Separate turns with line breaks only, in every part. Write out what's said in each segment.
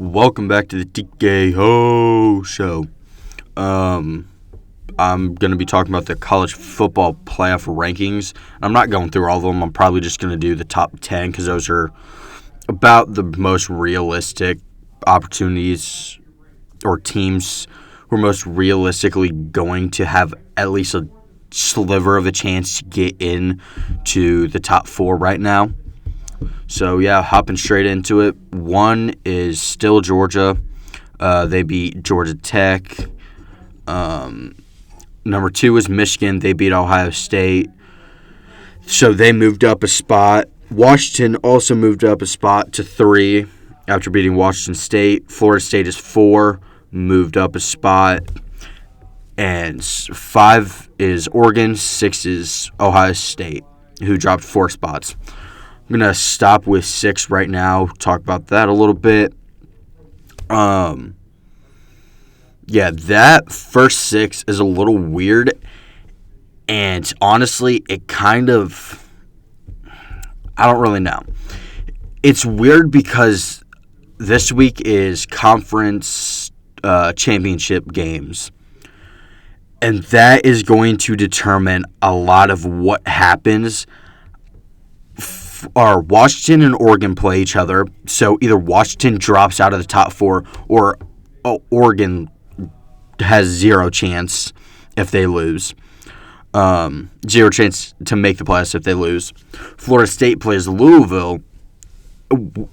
Welcome back to the TK Ho Show. I'm going to be talking about the college football playoff rankings. I'm not going through all of them. I'm probably just going to do the top 10 because those are about the most realistic opportunities or teams who are most realistically going to have at least a sliver of a chance to get in to the top 4 right now. So, yeah, hopping straight into it. 1 is still Georgia. They beat Georgia Tech. Number 2 is Michigan. They beat Ohio State. So they moved up a spot. Washington also moved up a spot to 3 after beating Washington State. Florida State is 4, moved up a spot. And 5 is Oregon. 6 is Ohio State, who dropped 4 spots. I'm going to stop with 6 right now, talk about that a little bit. That first 6 is a little weird, and honestly, it kind of, I don't really know. It's weird because this week is conference championship games, and that is going to determine a lot of what happens. Washington and Oregon play each other, so either Washington drops out of the top 4 or Oregon has zero chance if they lose. Zero chance to make the playoffs if they lose. Florida State plays Louisville,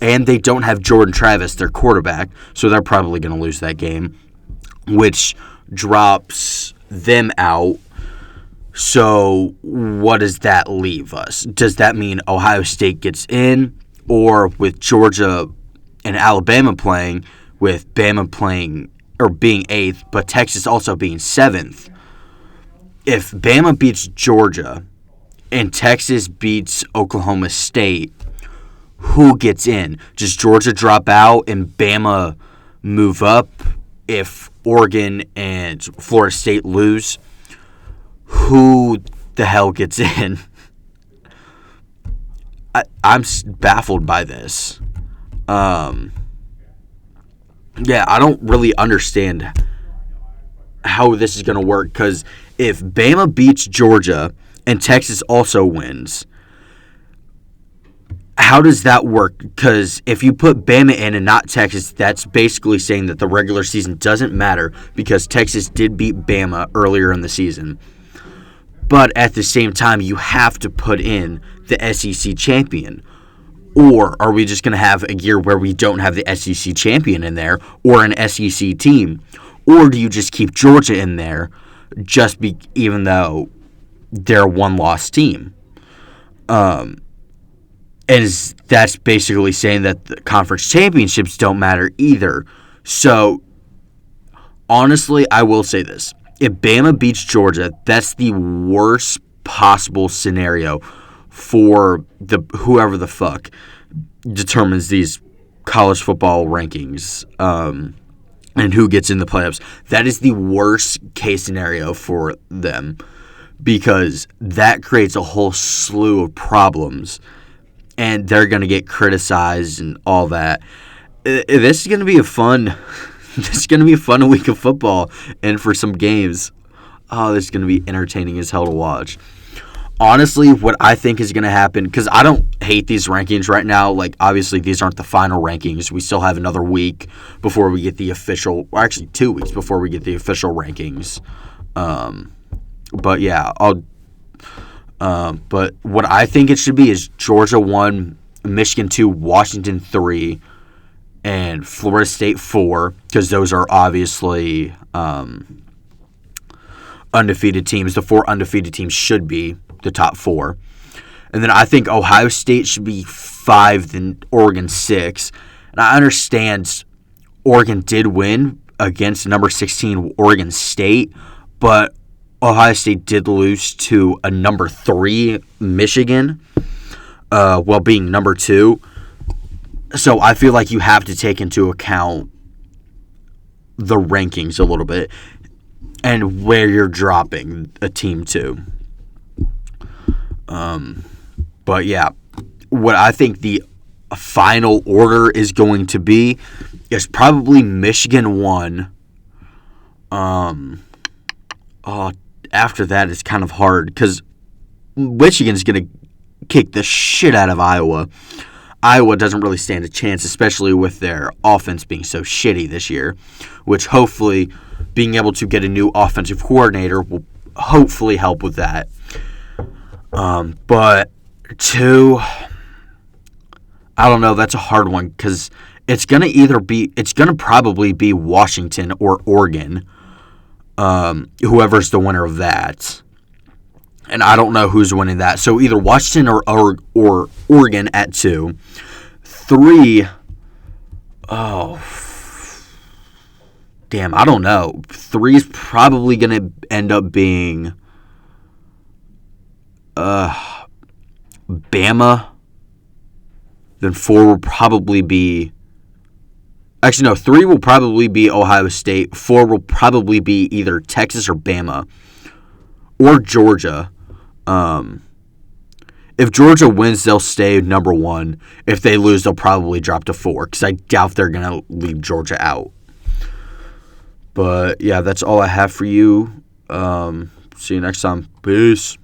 and they don't have Jordan Travis, their quarterback, so they're probably going to lose that game, which drops them out. So what does that leave us? Does that mean Ohio State gets in, or with Georgia and Alabama playing, with Bama playing or being 8th, but Texas also being 7th? If Bama beats Georgia and Texas beats Oklahoma State, who gets in? Does Georgia drop out and Bama move up if Oregon and Florida State lose? Who the hell gets in? I'm baffled by this. I don't really understand how this is going to work, because if Bama beats Georgia and Texas also wins, how does that work? Because if you put Bama in and not Texas, that's basically saying that the regular season doesn't matter because Texas did beat Bama earlier in the season. But at the same time, you have to put in the SEC champion. Or are we just going to have a year where we don't have the SEC champion in there or an SEC team? Or do you just keep Georgia in there even though they're a one-loss team? And that's basically saying that the conference championships don't matter either. So, honestly, I will say this. If Bama beats Georgia, that's the worst possible scenario for whoever the fuck determines these college football rankings and who gets in the playoffs. That is the worst case scenario for them, because that creates a whole slew of problems, and they're going to get criticized and all that. This is going to be a fun week of football, and for some games, this is going to be entertaining as hell to watch. Honestly, what I think is going to happen, because I don't hate these rankings right now. Like, obviously, these aren't the final rankings. We still have another week before we get the official, or actually 2 weeks before we get the official rankings. But yeah, but what I think it should be is Georgia 1, Michigan 2, Washington 3, and Florida State 4, because those are obviously undefeated teams. The 4 undefeated teams should be the top 4. And then I think Ohio State should be 5, then Oregon 6. And I understand Oregon did win against number 16 Oregon State, but Ohio State did lose to a number 3 Michigan, while being number 2. So I feel like you have to take into account the rankings a little bit and where you're dropping a team to. But yeah, what I think the final order is going to be is probably Michigan 1. After that, it's kind of hard because Michigan's going to kick the shit out of Iowa. Iowa doesn't really stand a chance, especially with their offense being so shitty this year, which hopefully being able to get a new offensive coordinator will hopefully help with that. But 2, I don't know. That's a hard one because it's going to probably be Washington or Oregon, whoever's the winner of that. And I don't know who's winning that. So either Washington or Oregon at 2. 3, damn, I don't know. 3 is probably going to end up being Bama. Then 4 will probably be... Actually, no, 3 will probably be Ohio State. 4 will probably be either Texas or Bama. Or Georgia. If Georgia wins, they'll stay number 1. If they lose, they'll probably drop to 4 because I doubt they're going to leave Georgia out. But, yeah, that's all I have for you. See you next time. Peace.